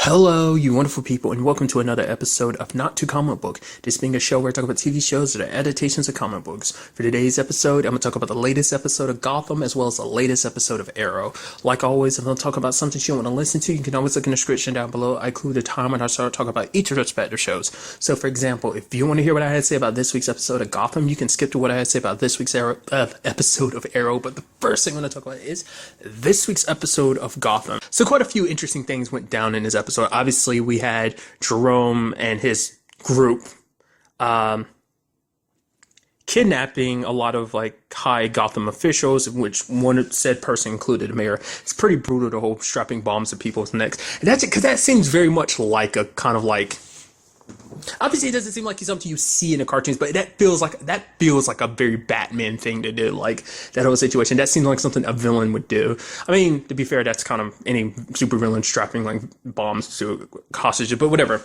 Hello, you wonderful people, and welcome to another episode of Not Too Comic Book. This being a show where I talk about TV shows that are adaptations of comic books. For today's episode, I'm going to talk about the latest episode of Gotham as well as the latest episode of Arrow. Like always, if I'm going to talk about something you want to listen to, you can always look in the description down below. I include a time when I start talking about each of the respective shows. So, for example, if you want to hear what I had to say about this week's episode of Gotham, you can skip to what I had to say about this week's episode of Arrow. But the first thing I'm going to talk about is this week's episode of Gotham. So, quite a few interesting things went down in this episode. Obviously, we had Jerome and his group kidnapping a lot of high Gotham officials, which one said person included the mayor. It's pretty brutal, the whole strapping bombs to people's necks. And that's it, because that seems very much like a kind of obviously it doesn't seem like something you see in the cartoons, but that feels like a very Batman thing to do, like that whole situation. That seems like something a villain would do. I mean, to be fair, that's kind of any supervillain strapping bombs to hostages, but whatever.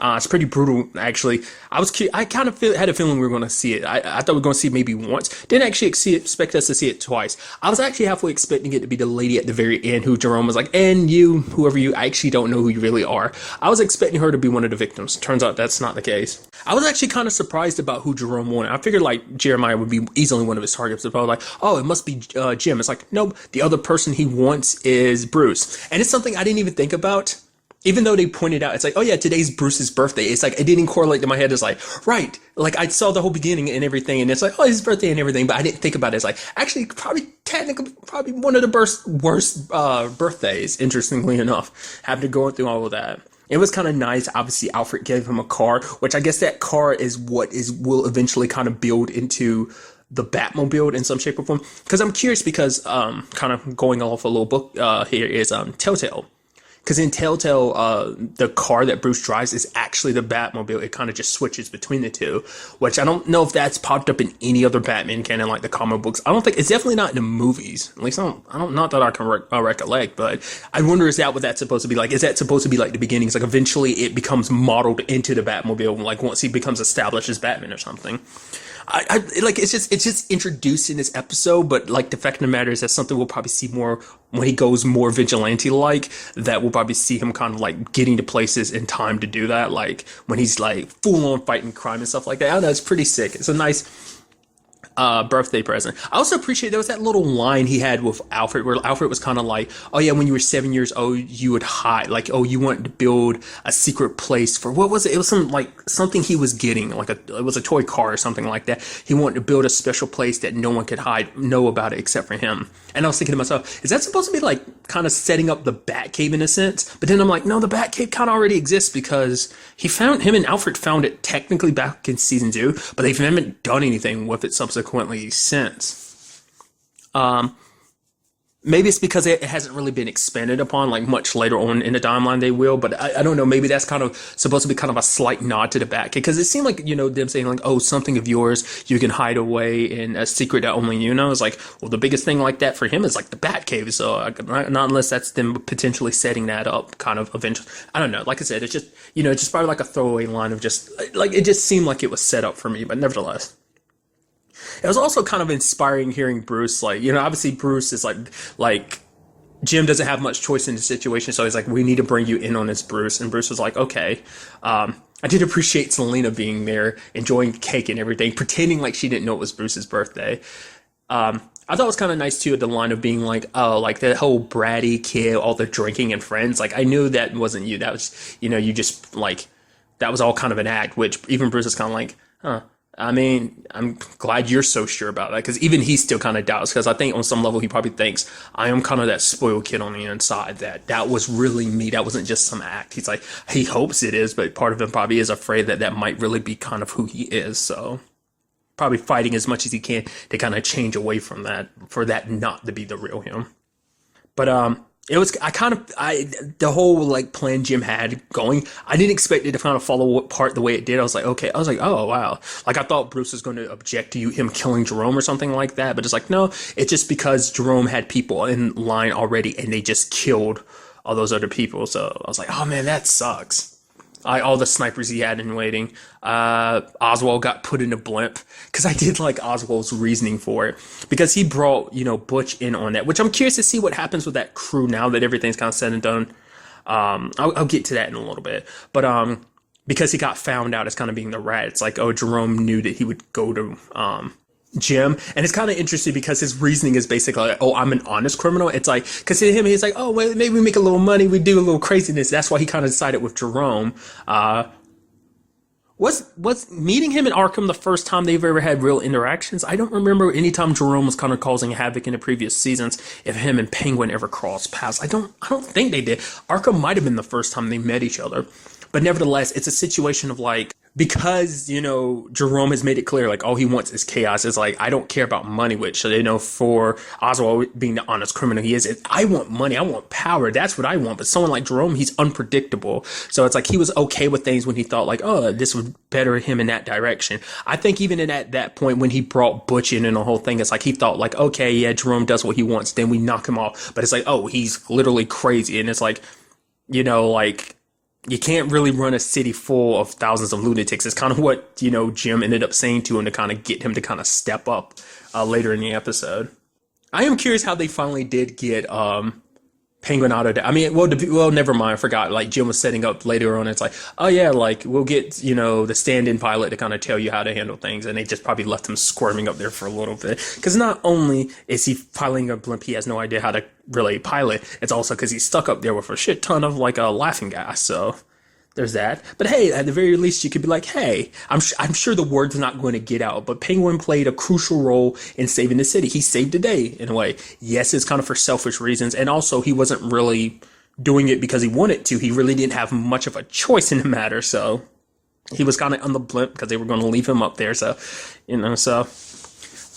It's pretty brutal, actually. I kind of had a feeling we were going to see it. I thought we were going to see it maybe once. Didn't actually expect us to see it twice. I was actually halfway expecting it to be the lady at the very end who Jerome was like, and you, whoever you, I actually don't know who you really are. I was expecting her to be one of the victims. Turns out that's not the case. I was actually kind of surprised about who Jerome wanted. I figured Jeremiah would be easily one of his targets. If I was like, oh, it must be Jim. It's like, nope, the other person he wants is Bruce. And it's something I didn't even think about. Even though they pointed out, it's like, oh yeah, today's Bruce's birthday. It's like, it didn't correlate to my head. It's like, right. Like, I saw the whole beginning and everything, and it's like, oh, his birthday and everything, but I didn't think about it. It's like, actually, probably one of the worst birthdays, interestingly enough, having to go through all of that. It was kind of nice. Obviously, Alfred gave him a car, which I guess that car is what will eventually kind of build into the Batmobile in some shape or form. Because I'm curious, because kind of going off a little book here is Telltale. Because in Telltale, the car that Bruce drives is actually the Batmobile. It kind of just switches between the two, which I don't know if that's popped up in any other Batman canon, like the comic books. I don't think it's definitely not in the movies. At least not that I can recollect. But I wonder, is that what that's supposed to be like? Is that supposed to be like the beginnings? Like eventually it becomes modeled into the Batmobile, like once he becomes established as Batman or something. It's just introduced in this episode, but the fact of the matter is that's something we'll probably see more when he goes more vigilante that we'll probably see him kind of getting to places in time to do that, when he's full on fighting crime and stuff like that. I don't know, it's pretty sick. It's a nice birthday present. I also appreciate there was that little line he had with Alfred where Alfred was kind of like, oh yeah, when you were 7 years old you would hide, oh, you wanted to build a secret place for, what was it? It was something he was getting, it was a toy car or something like that. He wanted to build a special place that no one could know about it except for him. And I was thinking to myself, is that supposed to be kind of setting up the Batcave in a sense? But then I'm like, no, the Batcave kind of already exists, because him and Alfred found it technically back in season 2, but they haven't done anything with it subsequently since. Maybe it's because it hasn't really been expanded upon, much later on in the timeline they will, but I don't know, maybe that's kind of supposed to be kind of a slight nod to the Batcave, because it seemed them saying oh, something of yours you can hide away in a secret that only you know. It's like, well, the biggest thing like that for him is the Batcave, so not unless that's them potentially setting that up kind of eventually. I don't know, like I said, it's just, it's just probably a throwaway line of just, it just seemed like it was set up for me, but nevertheless. It was also kind of inspiring hearing Bruce, obviously Bruce is like Jim doesn't have much choice in the situation, so he's like, we need to bring you in on this, Bruce. And Bruce was like, okay. I did appreciate Selena being there, enjoying cake and everything, pretending like she didn't know it was Bruce's birthday. I thought it was kind of nice too, at the line of being that whole bratty kid, all the drinking and friends. I knew that wasn't you. That was, you just that was all kind of an act, which even Bruce is kind of like, huh. I mean, I'm glad you're so sure about that, because even he still kind of doubts, because I think on some level he probably thinks I am kind of that spoiled kid on the inside, that was really me. That wasn't just some act. He's like, he hopes it is, but part of him probably is afraid that might really be kind of who he is. So probably fighting as much as he can to kind of change away from that, for that not to be the real him. But it was, the whole plan Jim had going, I didn't expect it to kind of follow apart the way it did. I was like, okay. I was like, oh wow. I thought Bruce was going to object to him killing Jerome or something like that, but it's no, it's just because Jerome had people in line already and they just killed all those other people. So I was like, oh man, that sucks. All the snipers he had in waiting. Oswald got put in a blimp, because I did like Oswald's reasoning for it, because he brought, Butch in on that, which I'm curious to see what happens with that crew now that everything's kind of said and done. I'll get to that in a little bit. But because he got found out as kind of being the rat, it's like, oh, Jerome knew that he would go to Jim. And it's kind of interesting because his reasoning is basically like, oh, I'm an honest criminal. It's like, because to him, he's like, oh, well, maybe we make a little money, we do a little craziness. That's why he kind of decided with Jerome. Was meeting him in Arkham the first time they've ever had real interactions? I don't remember any time Jerome was kind of causing havoc in the previous seasons if him and Penguin ever crossed paths. I don't think they did. Arkham might have been the first time they met each other. But nevertheless, it's a situation of like, because, Jerome has made it clear, like, all he wants is chaos. It's like, I don't care about money, which, for Oswald being the honest criminal he is, I want money, I want power, that's what I want. But someone like Jerome, he's unpredictable. So it's like, he was okay with things when he thought like, oh, this would better him in that direction. I think even at that point, when he brought Butch in and the whole thing, it's like, he thought like, okay, yeah, Jerome does what he wants, then we knock him off. But it's like, oh, he's literally crazy. And it's like, like, you can't really run a city full of thousands of lunatics. It's kind of what, Jim ended up saying to him to kind of get him to kind of step up later in the episode. I am curious how they finally did get Penguin out of that. I mean, well, never mind. I forgot. Like, Jim was setting up later on. It's like, oh yeah, like, we'll get, the stand-in pilot to kind of tell you how to handle things. And they just probably left him squirming up there for a little bit. Because not only is he piloting a blimp, he has no idea how to really pilot. It's also because he's stuck up there with a shit ton of, like, laughing gas. So there's that. But hey, at the very least, you could be like, hey, I'm sure the word's not going to get out, but Penguin played a crucial role in saving the city. He saved the day, in a way. Yes, it's kind of for selfish reasons, and also he wasn't really doing it because he wanted to. He really didn't have much of a choice in the matter, so he was kind of on the blimp because they were going to leave him up there, so.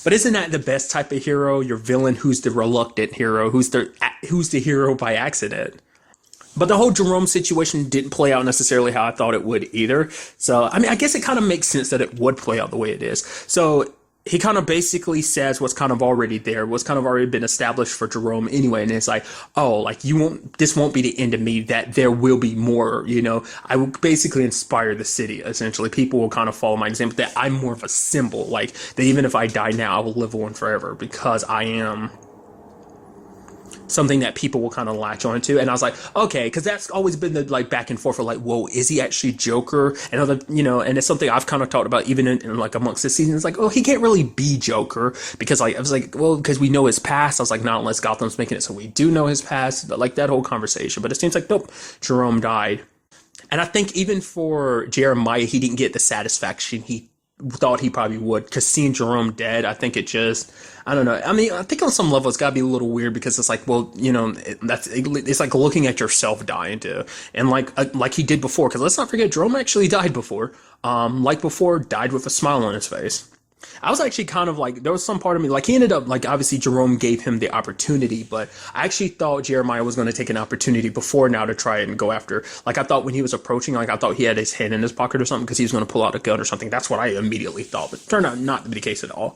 But isn't that the best type of hero? Your villain who's the reluctant hero, who's the hero by accident. But the whole Jerome situation didn't play out necessarily how I thought it would either. So, I mean, I guess it kind of makes sense that it would play out the way it is. So, he kind of basically says what's kind of already there, what's kind of already been established for Jerome anyway. And it's like, oh, like, this won't be the end of me, that there will be more, I will basically inspire the city, essentially. People will kind of follow my example, that I'm more of a symbol. Like, that even if I die now, I will live on forever because I am something that people will kind of latch onto. And I was like, okay, because that's always been the like back and forth for like, whoa, is he actually Joker? And other, and it's something I've kind of talked about even in like amongst the seasons. Like, oh, he can't really be Joker because like I was like, well, because we know his past. I was like, not unless Gotham's making it so we do know his past. But like that whole conversation. But it seems like nope, Jerome died. And I think even for Jeremiah, he didn't get the satisfaction he thought he probably would, because seeing Jerome dead, I think it just, I don't know. I mean, I think on some level it's got to be a little weird because it's like, well, it's like looking at yourself dying too, and like he did before. Because let's not forget, Jerome actually died before. Died with a smile on his face. I was actually kind of like, there was some part of me, like he ended up, like obviously Jerome gave him the opportunity, but I actually thought Jeremiah was going to take an opportunity before now to try and go after, like I thought when he was approaching, like I thought he had his hand in his pocket or something because he was going to pull out a gun or something. That's what I immediately thought, but it turned out not to be the case at all.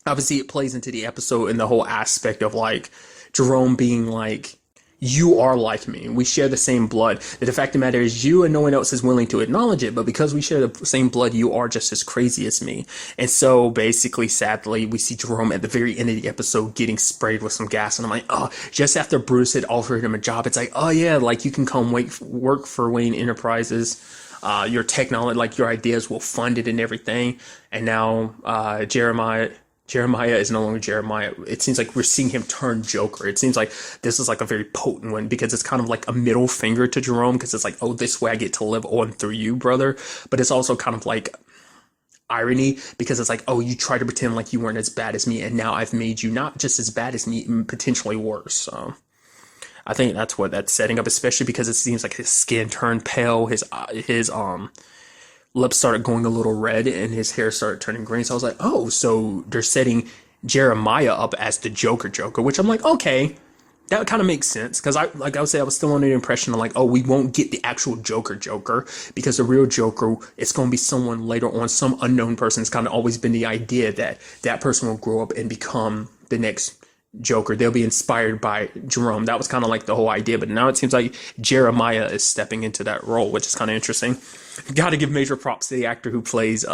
Obviously it plays into the episode and the whole aspect of like Jerome being like, you are like me. We share the same blood. The fact of the matter is you and no one else is willing to acknowledge it, but because we share the same blood, you are just as crazy as me. And so basically, sadly, we see Jerome at the very end of the episode getting sprayed with some gas. And I'm like, oh, just after Bruce had offered him a job, it's like, oh yeah, like you can come work for Wayne Enterprises. Your technology, like your ideas will fund it and everything. And now Jeremiah is no longer Jeremiah. It seems like we're seeing him turn Joker. It seems like this is like a very potent one because it's kind of like a middle finger to Jerome because it's like, oh, this way I get to live on through you, brother. But it's also kind of like irony because it's like, oh, you try to pretend like you weren't as bad as me and now I've made you not just as bad as me, potentially worse. So I think that's what that's setting up, especially because it seems like his skin turned pale, his lips started going a little red and his hair started turning green. So I was like, oh, so they're setting Jeremiah up as the Joker, which I'm like, okay, that kind of makes sense. Because I was still under the impression of like, oh, we won't get the actual Joker because the real Joker, it's going to be someone later on, some unknown person. It's kind of always been the idea that that person will grow up and become the next Joker. They'll be inspired by Jerome. That was kind of like the whole idea. But now it seems like Jeremiah is stepping into that role, which is kind of interesting. Got to give major props to the actor who plays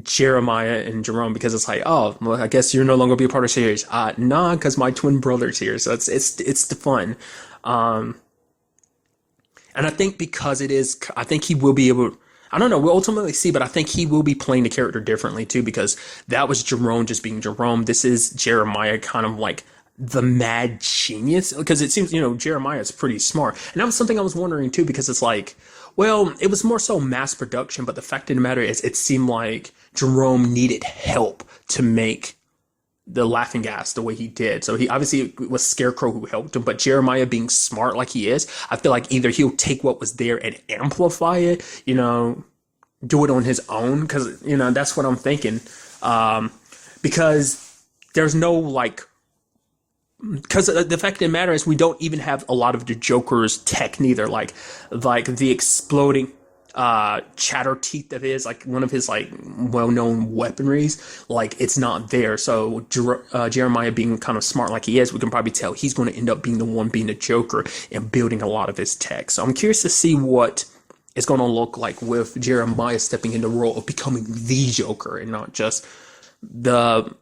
Jeremiah and Jerome, because it's like, oh, well, I guess you're no longer be a part of the series. Nah, because my twin brother's here, so it's the fun. Um, and I think because it is, I think he will be able. I don't know. We'll ultimately see, but I think he will be playing the character differently too, because that was Jerome just being Jerome. This is Jeremiah, kind of like the mad genius, because it seems, Jeremiah is pretty smart, and that was something I was wondering too, because it's like, well, it was more so mass production, but the fact of the matter is, it seemed like Jerome needed help to make the laughing gas the way he did. So he obviously, it was Scarecrow who helped him, but Jeremiah being smart like he is, I feel like either he'll take what was there and amplify it, do it on his own, because, that's what I'm thinking. Because there's no like, because the fact of the matter is, we don't even have a lot of the Joker's tech neither, like the exploding chatter teeth of his, like one of his like well-known weaponries, like it's not there. So Jeremiah being kind of smart like he is, we can probably tell he's going to end up being the one being the Joker and building a lot of his tech. So I'm curious to see what it's going to look like with Jeremiah stepping in the role of becoming the Joker and not just the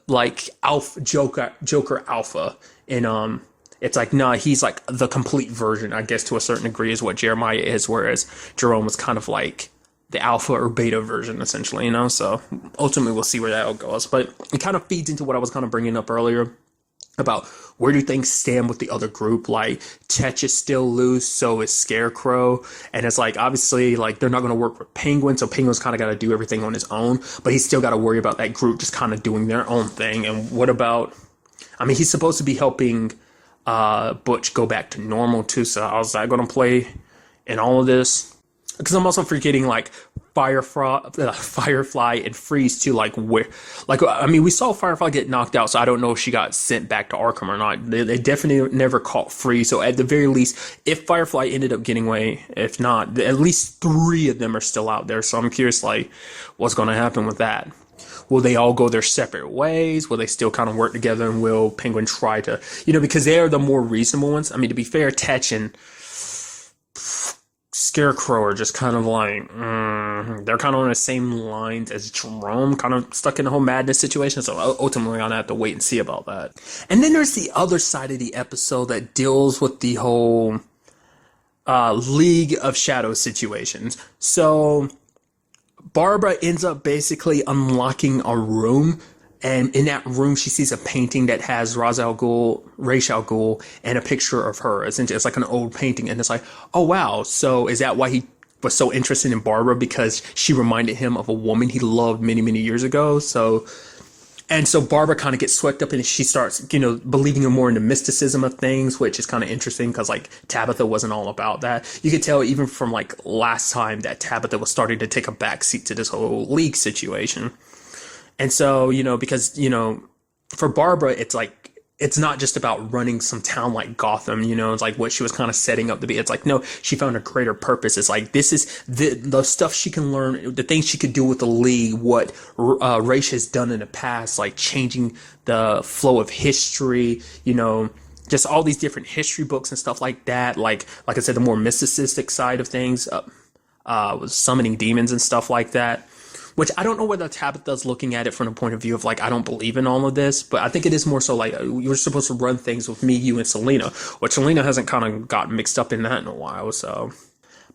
like Joker Alpha. And it's like, nah, he's like the complete version, I guess, to a certain degree, is what Jeremiah is, whereas Jerome was kind of like the alpha or beta version, essentially, so ultimately we'll see where that goes. But it kind of feeds into what I was kind of bringing up earlier about where do things stand with the other group. Like, Tetch is still loose, so is Scarecrow, and it's like, obviously, like, they're not going to work with Penguin, so Penguin's kind of got to do everything on his own, but he's still got to worry about that group just kind of doing their own thing. And what about, I mean, he's supposed to be helping Butch go back to normal too, so how's that going to play in all of this? Because I'm also forgetting like Firefly and Freeze too. Like, where, like, I mean, we saw Firefly get knocked out, so I don't know if she got sent back to Arkham or not. They definitely never caught Freeze, so at the very least, if Firefly ended up getting away, if not, at least 3 of them are still out there. So I'm curious, like, what's going to happen with that? Will they all go their separate ways? Will they still kind of work together? And will Penguin try to, because they are the more reasonable ones. I mean, to be fair, Tetch and Scarecrow are just kind of like, they're kind of on the same lines as Jerome, kind of stuck in the whole madness situation. So ultimately, I'm going to have to wait and see about that. And then there's the other side of the episode that deals with the whole League of Shadows situations. So Barbara ends up basically unlocking a room, and in that room she sees a painting that has Ra's al Ghul, and a picture of her. Essentially, it's like an old painting, and it's like, oh wow, so is that why he was so interested in Barbara? Because she reminded him of a woman he loved many, many years ago. And so Barbara kind of gets swept up and she starts, believing more in the mysticism of things, which is kind of interesting because, like, Tabitha wasn't all about that. You could tell even from, like, last time that Tabitha was starting to take a backseat to this whole League situation. And so, because, for Barbara, it's like, it's not just about running some town like Gotham, it's like what she was kind of setting up to be. It's like, no, she found a greater purpose. It's like, this is the stuff she can learn, the things she could do with the League, what Raish has done in the past, like changing the flow of history, just all these different history books and stuff like that. Like I said, the more mysticistic side of things, was summoning demons and stuff like that. Which I don't know whether Tabitha's looking at it from the point of view of, like, I don't believe in all of this, but I think it is more so like, you're supposed to run things with me, you, and Selena, which Selena hasn't kind of gotten mixed up in that in a while, so.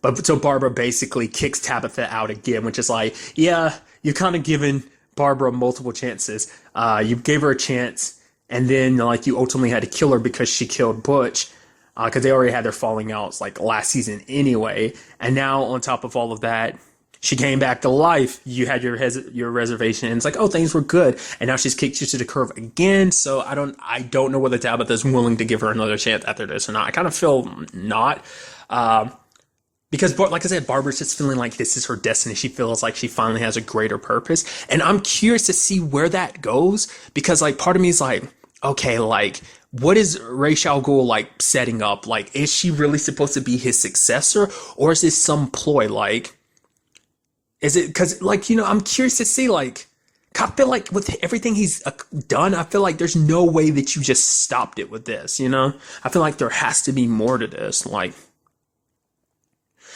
But so Barbara basically kicks Tabitha out again, which is like, yeah, you're kind of giving Barbara multiple chances. You gave her a chance, and then, like, you ultimately had to kill her because she killed Butch, because they already had their falling outs, like, last season anyway, and now, on top of all of that, she came back to life. You had your reservation, and it's like, oh, things were good, and now she's kicked you to the curb again. So I don't know whether Tabitha's willing to give her another chance after this or not. I kind of feel not, because, like I said, Barbara's just feeling like this is her destiny. She feels like she finally has a greater purpose, and I'm curious to see where that goes, because, like, part of me is like, okay, like, what is Ra's al Ghul, like, setting up? Like, is she really supposed to be his successor, or is this some ploy? Like, is it because, like, I'm curious to see, like, I feel like with everything he's done, I feel like there's no way that you just stopped it with this, I feel like there has to be more to this, like,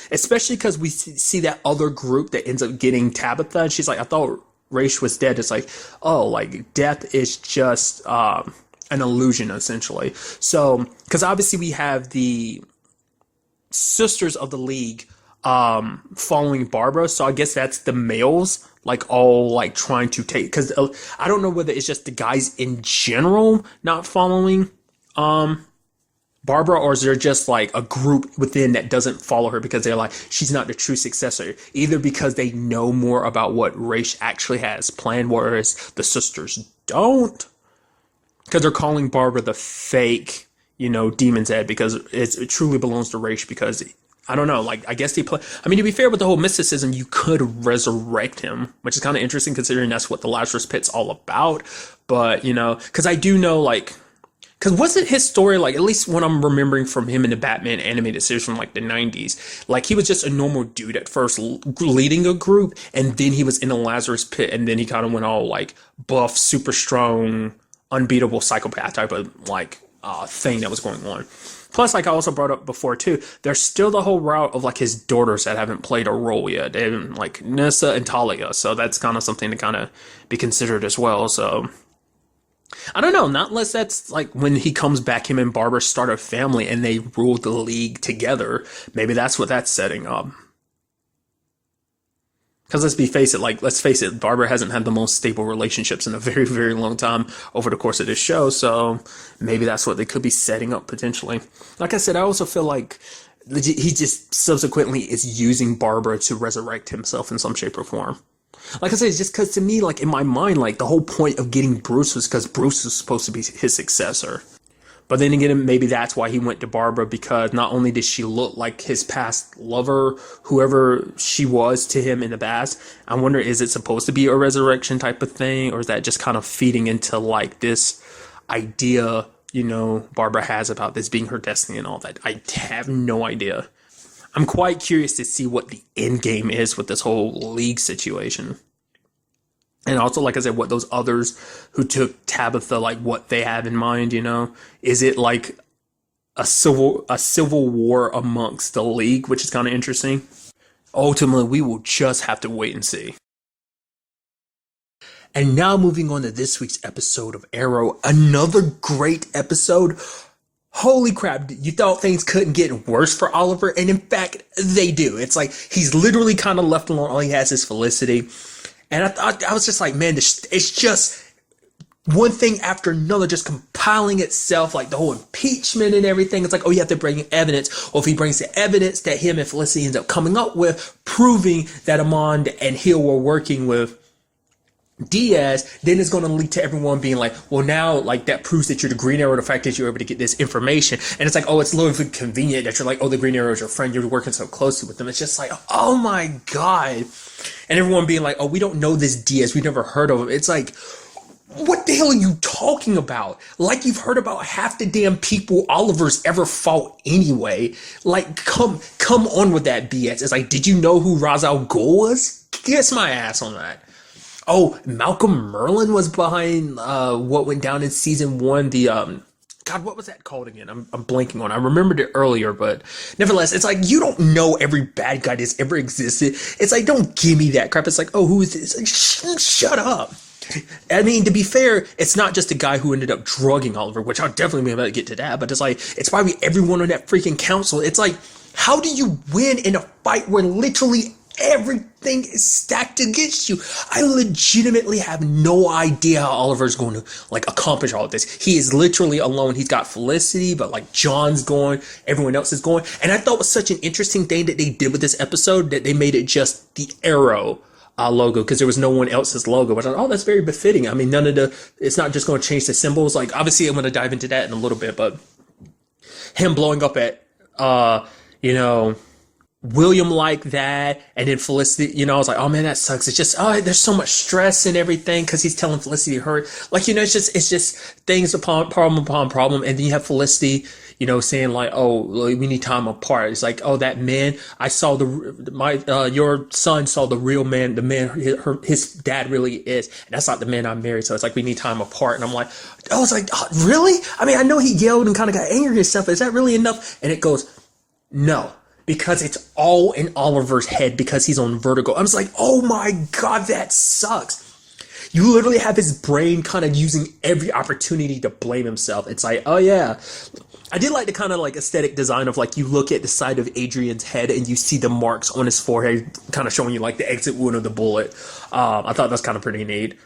especially because we see that other group that ends up getting Tabitha, and she's like, I thought Raish was dead. It's like, oh, like death is just an illusion, essentially. So, because obviously we have the Sisters of the League following Barbara, so I guess that's the males, like all like trying to take, because I don't know whether it's just the guys in general not following Barbara, or is there just like a group within that doesn't follow her because they're like, she's not the true successor, either because they know more about what Raish actually has planned, whereas the sisters don't, because they're calling Barbara the fake, Demon's Head, because it truly belongs to Raish, because I don't know, like, I guess they play. I mean, to be fair, with the whole mysticism, you could resurrect him, which is kind of interesting considering that's what the Lazarus Pit's all about. But, because I do know, like, because wasn't his story, like, at least what I'm remembering from him in the Batman animated series from, like, the 90s, like, he was just a normal dude at first leading a group, and then he was in the Lazarus Pit, and then he kind of went all, like, buff, super strong, unbeatable psychopath type of, like, thing that was going on. Plus, like I also brought up before too, there's still the whole route of like his daughters that haven't played a role yet. They haven't, like Nissa and Talia, so that's kind of something to kind of be considered as well. So I don't know, not unless that's like when he comes back, him and Barbara start a family and they rule the league together. Maybe that's what that's setting up. Because let's face it, Barbara hasn't had the most stable relationships in a very, very long time over the course of this show. So maybe that's what they could be setting up potentially. Like I said, I also feel like he just subsequently is using Barbara to resurrect himself in some shape or form. Like I said, it's just because to me, like in my mind, like the whole point of getting Bruce was because Bruce was supposed to be his successor. But then again, maybe that's why he went to Barbara, because not only did she look like his past lover, whoever she was to him in the past, I wonder, is it supposed to be a resurrection type of thing? Or is that just kind of feeding into like this idea, Barbara has about this being her destiny and all that? I have no idea. I'm quite curious to see what the end game is with this whole league situation. And also, like I said, what those others who took Tabitha, like what they have in mind, is it like a civil war amongst the league, which is kind of interesting. Ultimately, we will just have to wait and see. And now moving on to this week's episode of Arrow, another great episode. Holy crap, you thought things couldn't get worse for Oliver, and in fact, they do. It's like he's literally kind of left alone. All he has is Felicity. And I was just like, man, it's just one thing after another, just compiling itself, like the whole impeachment and everything. It's like, oh, you have to bring evidence. Or if he brings the evidence that him and Felicity ends up coming up with, proving that Amand and Hill were working with Diaz, then it's going to lead to everyone being like, well, now, like, that proves that you're the Green Arrow, the fact that you're able to get this information. And it's like, oh, it's a little bit convenient that you're like, oh, the Green Arrow is your friend, you're working so closely with them. It's just like, oh my God. And everyone being like, oh, we don't know this Diaz, we've never heard of him. It's like, what the hell are you talking about? Like, you've heard about half the damn people Oliver's ever fought anyway. Like, come on with that BS. It's like, did you know who Ra's al Ghul was? Kiss my ass on that. Oh, Malcolm Merlin was behind what went down in season 1. The God, what was that called again? I'm blanking on. I remembered it earlier, but nevertheless, it's like, you don't know every bad guy that's ever existed. It's like, don't give me that crap. It's like, oh, who is this? Like, shut up. I mean, to be fair, it's not just the guy who ended up drugging Oliver, which I'll definitely be able to get to that, but it's like, it's probably everyone on that freaking council. It's like, how do you win in a fight where literally everything is stacked against you? I legitimately have no idea how Oliver's going to like accomplish all of this. He is literally alone. He's got Felicity, but like John's going, everyone else is going. And I thought it was such an interesting thing that they did with this episode, that they made it just the Arrow logo, because there was no one else's logo. But I thought, oh, that's very befitting. I mean, it's not just going to change the symbols. Like, obviously I'm going to dive into that in a little bit, but him blowing up at, William like that, and then Felicity, I was like, oh man, that sucks. It's just, oh, there's so much stress and everything because he's telling Felicity her, like, it's just things upon problem, and then you have Felicity, saying like, oh, we need time apart. It's like, oh, that man, I saw your son saw the real man, the man his dad really is, and that's not the man I married. So it's like, we need time apart. And I'm like, I was like, oh, really? I mean, I know he yelled and kind of got angry and stuff, but is that really enough? And it goes, no. because it's all in Oliver's head because he's on vertigo. I was like, oh my God, that sucks. You literally have his brain kind of using every opportunity to blame himself. It's like, oh yeah. I did like the kind of like aesthetic design of like you look at the side of Adrian's head and you see the marks on his forehead kind of showing you like the exit wound of the bullet. I thought that's kind of pretty neat.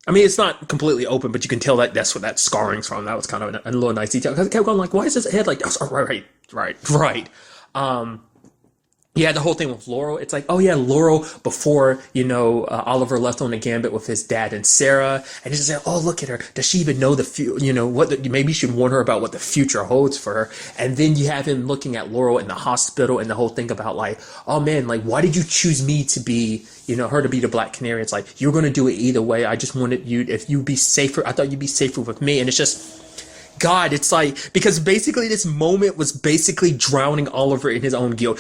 I mean, it's not completely open, but you can tell that that's what that scarring's from. That was kind of a little nice detail. Because I kept going like, why is his head like this? Oh, right. Yeah, the whole thing with Laurel, it's like, oh yeah, Laurel, before, Oliver left on the gambit with his dad and Sarah, and he's just like, oh, look at her. Does she even know maybe you should warn her about what the future holds for her. And then you have him looking at Laurel in the hospital and the whole thing about like, oh man, like, why did you choose me to be, her to be the Black Canary? It's like, you're going to do it either way. I just wanted you, if you'd be safer, I thought you'd be safer with me. And it's just, God, it's like, because basically this moment was basically drowning Oliver in his own guilt.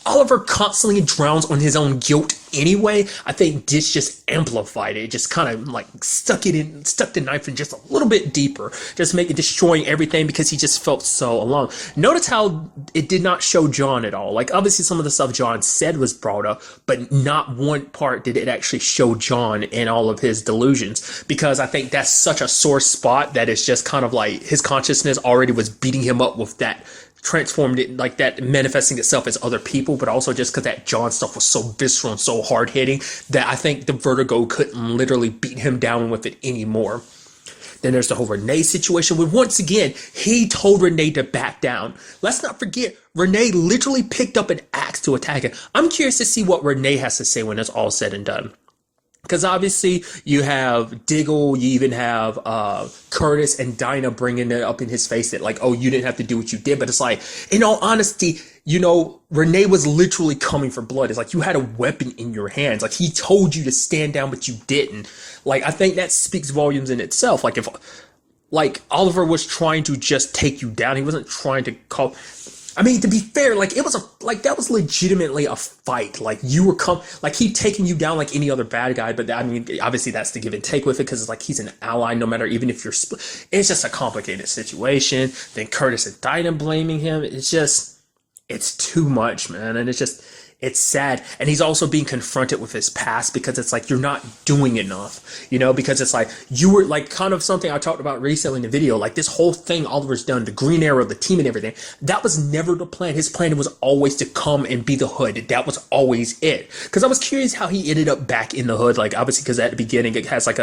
Oliver constantly drowns on his own guilt anyway. I think this just amplified it. It just kind of like stuck the knife in just a little bit deeper, just destroying everything because he just felt so alone. Notice how it did not show John at all. Like obviously some of the stuff John said was brought up, but not one part did it actually show John in all of his delusions, because I think that's such a sore spot that it's just kind of like his consciousness already was beating him up with that, transformed it like that, manifesting itself as other people, but also just because that John stuff was so visceral and so hard hitting that I think the vertigo couldn't literally beat him down with it anymore. Then there's the whole Renee situation where once again, he told Renee to back down. Let's not forget, Renee literally picked up an axe to attack him. I'm curious to see what Renee has to say when it's all said and done. Because obviously you have Diggle, you even have Curtis and Dinah bringing it up in his face that like, oh, you didn't have to do what you did. But it's like, in all honesty, Renee was literally coming for blood. It's like you had a weapon in your hands. Like he told you to stand down, but you didn't. Like I think that speaks volumes in itself. Like if Oliver was trying to just take you down, he wasn't trying to call. I mean, to be fair, like it was that was legitimately a fight. Like you were he taking you down like any other bad guy. But I mean, obviously that's the give and take with it because it's like he's an ally no matter, even if you're split. It's just a complicated situation. Then Curtis and Dinah blaming him. It's too much, man. And it's sad. And he's also being confronted with his past because it's like, you're not doing enough, because it's like, you were like kind of something I talked about recently in the video, like this whole thing Oliver's done, the Green Arrow, the team and everything, that was never the plan. His plan was always to come and be the Hood. That was always it. Cause I was curious how he ended up back in the Hood. Like obviously, cause at the beginning it has like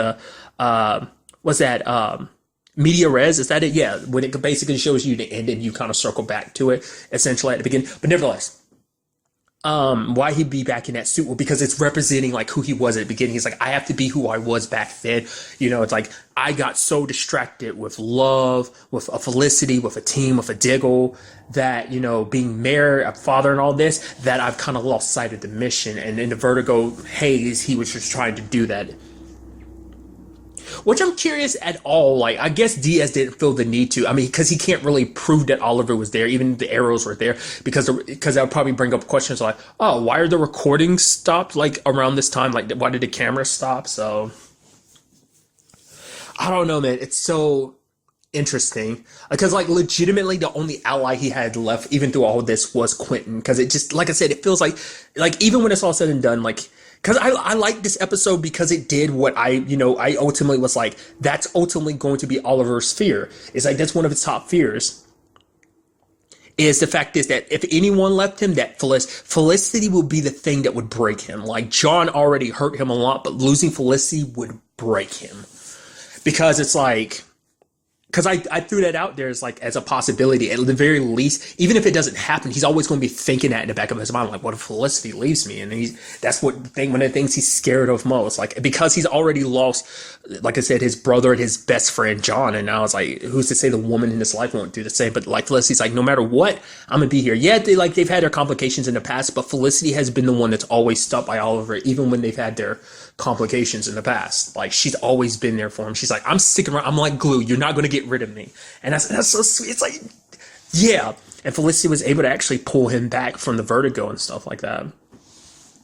media res, is that it? Yeah. When it basically shows you the end and you kind of circle back to it essentially at the beginning, but nevertheless, why he'd be back in that suit? Well, because it's representing like who he was at the beginning. He's like, I have to be who I was back then. It's like I got so distracted with love, with a Felicity, with a team, with a Diggle, that being mayor, a father, and all this, that I've kind of lost sight of the mission. And in the Vertigo haze, he was just trying to do that. Which I'm curious at all. Like, I guess Diaz didn't feel the need to. I mean, because he can't really prove that Oliver was there, even the arrows were there, because that would probably bring up questions like, oh, why are the recordings stopped like around this time? Like, why did the camera stop? So, I don't know, man. It's so interesting because like legitimately the only ally he had left even through all of this was Quentin, because it just, like I said, it feels like even when it's all said and done, like, because I like this episode because it did what I ultimately was like, that's ultimately going to be Oliver's fear. It's like, that's one of his top fears, is the fact is that if anyone left him, that Felicity will be the thing that would break him. Like, John already hurt him a lot, but losing Felicity would break him. Because it's like, because I threw that out there as like as a possibility. At the very least, even if it doesn't happen, he's always going to be thinking that in the back of his mind, like, what if Felicity leaves me? And that's one of the things he's scared of most. Like, because he's already lost, like I said, his brother and his best friend John, and now it's like, who's to say the woman in his life won't do the same? But like Felicity's like, no matter what, I'm gonna be here. Yeah, they've had their complications in the past, but Felicity has been the one that's always stuck by Oliver, even when they've had their complications in the past. Like, she's always been there for him. She's like, I'm sticking around. I'm like glue. You're not going to get rid of me. And that's so sweet. It's like, yeah. And Felicity was able to actually pull him back from the vertigo and stuff like that.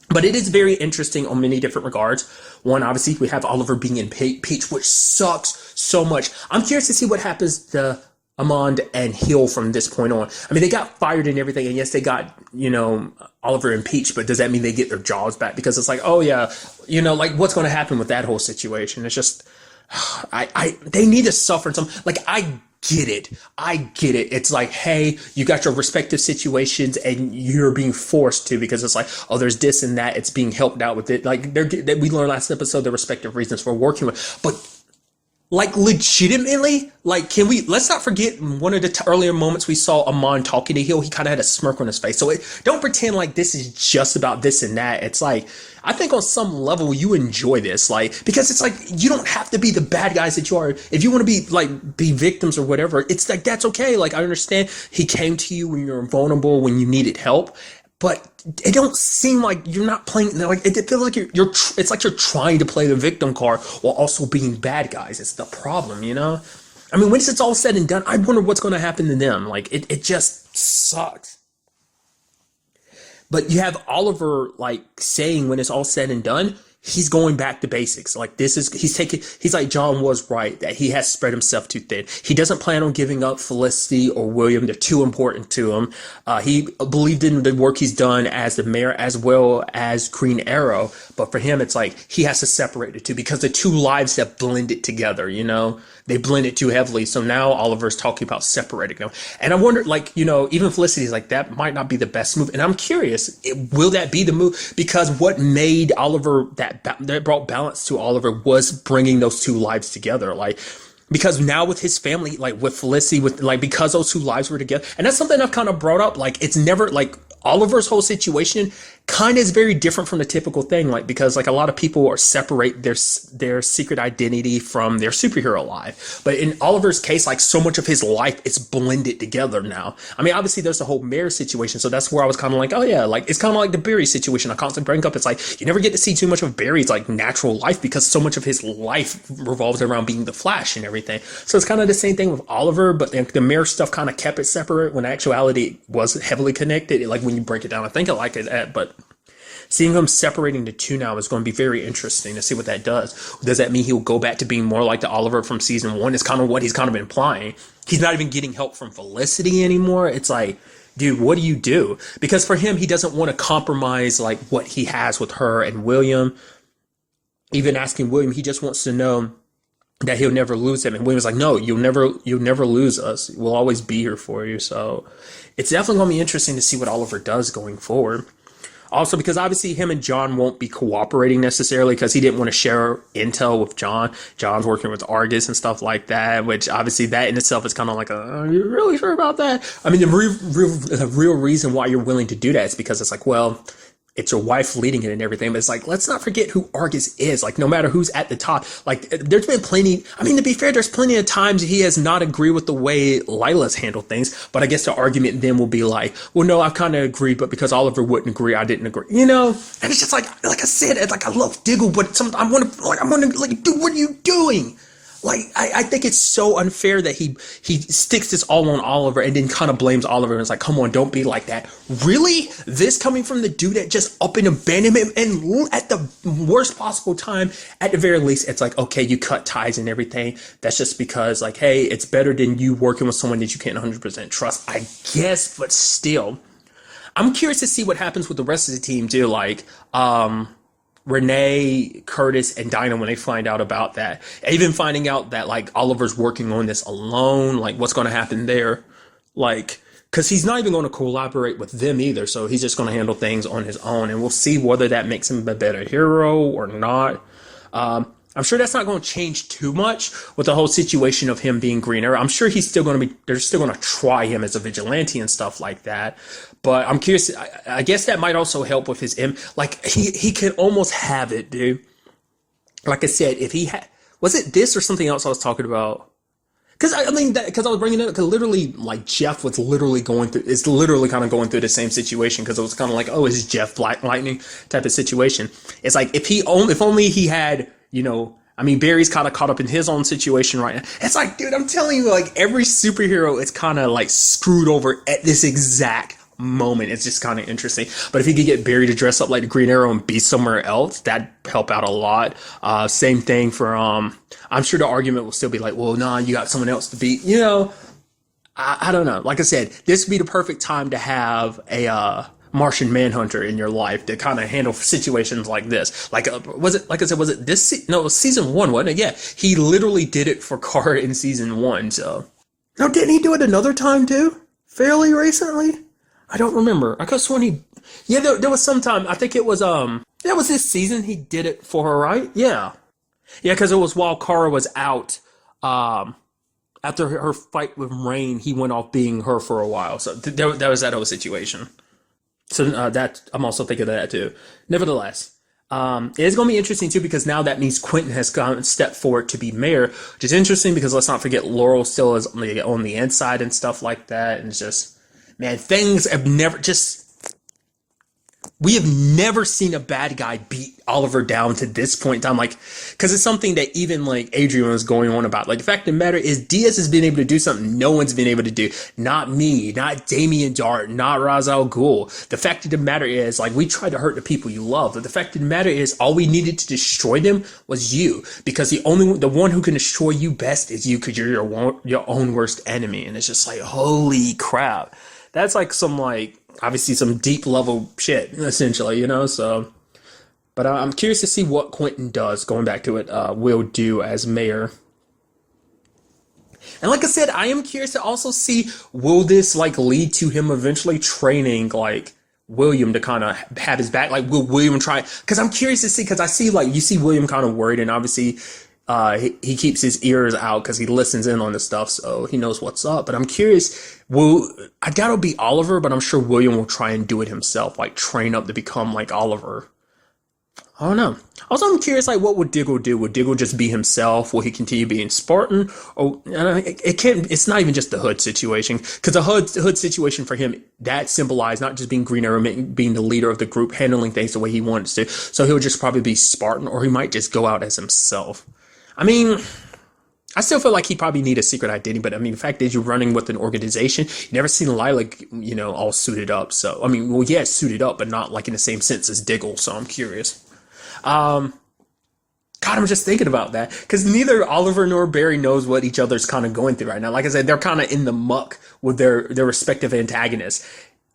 But it is very interesting on many different regards. One, obviously, we have Oliver being in Peach, which sucks so much. I'm curious to see what happens to Amand and Hill from this point on. I mean, they got fired and everything, and yes, they got, Oliver impeached, but does that mean they get their jobs back? Because it's like, oh yeah, like what's going to happen with that whole situation? It's just, they need to suffer some, like, I get it. I get it. It's like, hey, you got your respective situations and you're being forced to, because it's like, oh, there's this and that. It's being helped out with it. Like we learned last episode, the respective reasons for working with, but like legitimately, like let's not forget one of the earlier moments we saw Amon talking to Hill. He kind of had a smirk on his face. So don't pretend like this is just about this and that. It's like, I think on some level you enjoy this, like, because it's like, you don't have to be the bad guys that you are. If you want to be victims or whatever, it's like, that's okay. Like, I understand he came to you when you were vulnerable, when you needed help. But it don't seem like you're not playing, like, it feels like it's like you're trying to play the victim card while also being bad guys. It's the problem, I mean, once it's all said and done, I wonder what's going to happen to them. Like, it just sucks. But you have Oliver, like, saying when it's all said and done, he's going back to basics. Like, he's like, John was right, that he has spread himself too thin. He doesn't plan on giving up Felicity or William. They're too important to him. He believed in the work he's done as the mayor as well as Green Arrow. But for him, it's like, he has to separate the two because the two lives have blended together, They blended too heavily. So now Oliver's talking about separating them. And I wonder, like, even Felicity's like, that might not be the best move. And I'm curious, will that be the move? Because what made Oliver, that brought balance to Oliver, was bringing those two lives together. Like, because now with his family, like with Felicity, because those two lives were together. And that's something I've kind of brought up. Like, it's never, like, Oliver's whole situation kind of is very different from the typical thing, like, because like a lot of people separate their secret identity from their superhero life. But in Oliver's case, like, so much of his life is blended together now. I mean, obviously there's the whole mayor situation. So that's where I was kind of like, oh yeah, like, it's kind of like the Barry situation I constantly bring up. It's like, you never get to see too much of Barry's like natural life because so much of his life revolves around being the Flash and everything. So it's kind of the same thing with Oliver, but the mayor stuff kind of kept it separate when actuality it was heavily connected. Like, when you break it down, I think I like it, but seeing him separating the two now is going to be very interesting to see what that does. Does that mean he'll go back to being more like the Oliver from season one? Is kind of what he's kind of implying. He's not even getting help from Felicity anymore. It's like, dude, what do you do? Because for him, he doesn't want to compromise like what he has with her and William. Even asking William, he just wants to know that he'll never lose him. And William's like, no, you'll never lose us. We'll always be here for you. So it's definitely going to be interesting to see what Oliver does going forward. Also, because obviously him and John won't be cooperating necessarily because he didn't want to share intel with John. John's working with Argus and stuff like that, which obviously that in itself is kind of like, are you really sure about that? I mean, the real reason why you're willing to do that is because it's like, well, it's your wife leading it and everything. But it's like, let's not forget who Argus is. Like, no matter who's at the top, like, there's been plenty. I mean, to be fair, there's plenty of times he has not agreed with the way Lila's handled things. But I guess the argument then will be like, well, no, I kind of agree, but because Oliver wouldn't agree, I didn't agree. And it's just like I said, it's like, I love Diggle, but I want to, dude, what are you doing? Like, I think it's so unfair that he sticks this all on Oliver and then kind of blames Oliver and it's like, come on, don't be like that. Really? This coming from the dude that just up and abandoned him and at the worst possible time? At the very least, it's like, okay, you cut ties and everything. That's just because, like, hey, it's better than you working with someone that you can't 100% trust, I guess, but still. I'm curious to see what happens with the rest of the team, too. Like, Renee, Curtis, and Dinah, when they find out about that, even finding out that like Oliver's working on this alone, like what's going to happen there, like, because he's not even going to collaborate with them either, so he's just going to handle things on his own, and we'll see whether that makes him a better hero or not. I'm sure that's not going to change too much with the whole situation of him being Green Arrow. I'm sure they're still going to try him as a vigilante and stuff like that. But I'm curious, I guess that might also help with his, like, he can almost have it, dude. Like I said, if he had, was it this or something else I was talking about? Because I was bringing it up, because literally, like, Jeff was literally kind of going through the same situation, because it was kind of like, oh, is Jeff Black Lightning type of situation. It's like, if only he had, I mean, Barry's kind of caught up in his own situation right now. It's like, dude, I'm telling you, like, every superhero is kind of, like, screwed over at this exact moment. It's just kind of interesting. But if he could get Barry to dress up like the Green Arrow and be somewhere else, that'd help out a lot. Same thing for, I'm sure the argument will still be like, well, nah, you got someone else to be, I don't know. Like I said, this would be the perfect time to have a Martian Manhunter in your life to kind of handle situations like this. Like, was it, like I said, was it this? No, it was season one, wasn't it? Yeah, he literally did it for Kara in season one. So, no, didn't he do it another time too? Fairly recently? I don't remember. I could have sworn he. Yeah, there was some time. I think it was that was this season. He did it for her, right? Yeah, yeah, because it was while Kara was out. After her fight with Rain, he went off being her for a while. So that was that whole situation. So that I'm also thinking of that too. Nevertheless, it's going to be interesting too because now that means Quentin has gone stepped forward to be mayor, which is interesting because let's not forget Laurel still is on the inside and stuff like that. And it's just, man, things have never just. We have never seen a bad guy beat Oliver down to this point in time, like, because it's something that even like Adrian was going on about. Like, the fact of the matter is, Diaz has been able to do something no one's been able to do. Not me, not Damien Dart, not Ra's al Ghul. The fact of the matter is, like, we tried to hurt the people you love, but the fact of the matter is, all we needed to destroy them was you, because the one who can destroy you best is you, because you're your own worst enemy. And it's just like, holy crap, that's like some like. Obviously some deep level shit, essentially, so. But I'm curious to see what Quentin does, going back to it, will do as mayor. And like I said, I am curious to also see, will this, like, lead to him eventually training, like, William to kind of have his back? Like, will William try? Because I'm curious to see, because I see, like, you see William kind of worried, and obviously he keeps his ears out because he listens in on this stuff, so he knows what's up. But I'm curious, I doubt it'll be Oliver, but I'm sure William will try and do it himself, like train up to become like Oliver. I don't know. Also, I'm curious, like, what would Diggle do? Would Diggle just be himself? Will he continue being Spartan? Or it can't. It's not even just the Hood situation, because the Hood situation for him, that symbolized not just being Green Arrow, being the leader of the group, handling things the way he wants to. So he'll just probably be Spartan, or he might just go out as himself. I mean, I still feel like he probably need a secret identity, but I mean, the fact is you're running with an organization. You never seen Lilac, all suited up. So, I mean, well, yeah, suited up, but not like in the same sense as Diggle. So I'm curious. God, I'm just thinking about that because neither Oliver nor Barry knows what each other's kind of going through right now. Like I said, they're kind of in the muck with their respective antagonists.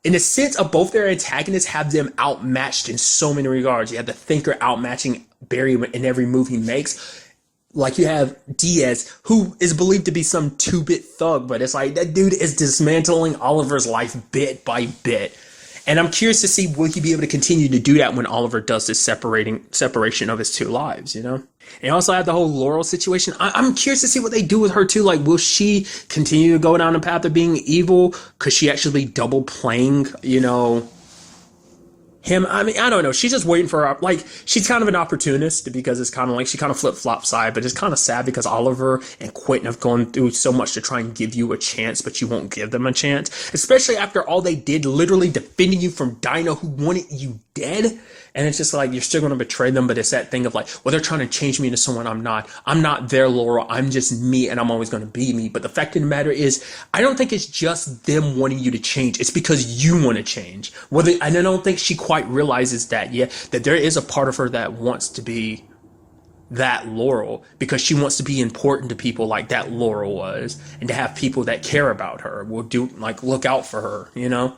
In the sense of both their antagonists have them outmatched in so many regards. You have the Thinker outmatching Barry in every move he makes. Like, you have Diaz, who is believed to be some 2-bit thug, but it's like, that dude is dismantling Oliver's life bit by bit. And I'm curious to see, will he be able to continue to do that when Oliver does this separation of his two lives, And also have the whole Laurel situation. I'm curious to see what they do with her too. Like, will she continue to go down the path of being evil? Could she actually be double playing, him? I mean, I don't know. She's just waiting for, like, she's kind of an opportunist because it's kind of like she kind of flip-flop side, but it's kind of sad because Oliver and Quentin have gone through so much to try and give you a chance, but you won't give them a chance, especially after all they did, literally defending you from Dino, who wanted you dead. And it's just like, you're still going to betray them, but it's that thing of like, well, they're trying to change me into someone I'm not. I'm not their Laurel. I'm just me, and I'm always going to be me. But the fact of the matter is, I don't think it's just them wanting you to change. It's because you want to change. And I don't think she quite realizes that yet, that there is a part of her that wants to be that Laurel, because she wants to be important to people like that Laurel was, and to have people that care about her, will do, like, look out for her,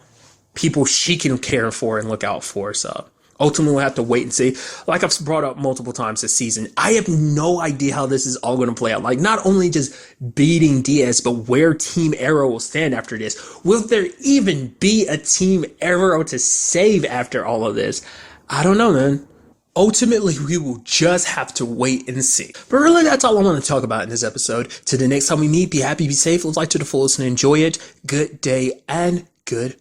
people she can care for and look out for. So ultimately, we'll have to wait and see. Like I've brought up multiple times this season, I have no idea how this is all going to play out. Like, not only just beating Diaz, but where Team Arrow will stand after this. Will there even be a Team Arrow to save after all of this? I don't know, man. Ultimately, we will just have to wait and see. But really, that's all I want to talk about in this episode. Till the next time we meet, be happy, be safe, live life to the fullest, and enjoy it. Good day and good